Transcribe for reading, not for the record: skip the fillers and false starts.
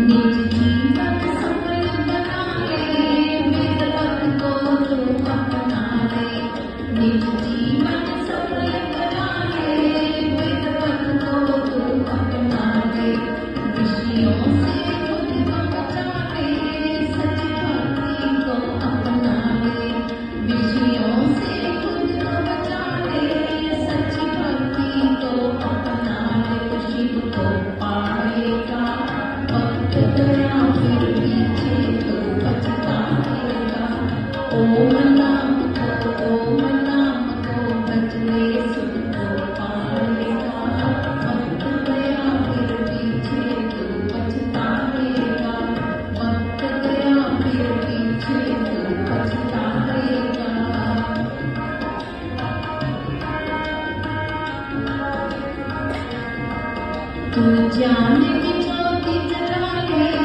निज जीवन सफल बना ले, विद्वत को तू अपना ले। निज जीवन सफल बना ले, विद्वत को तू अपना ले। विषयों से खुद को बचा ले, सच भक्ति को अपना ले। विषयों से खुद को बचा ले, सच भक्ति को अपना ले। शिव को पाएगा वक्त गया फिर पीछे तो पछताएगा। ओम नाम को भज ले, सुख को पाएगा। वक्त गया फिर पीछे तो पछताएगा। वक्त गया फिर पीछे तो पछताएगा। तू ज्ञान की ज्योति जला ले,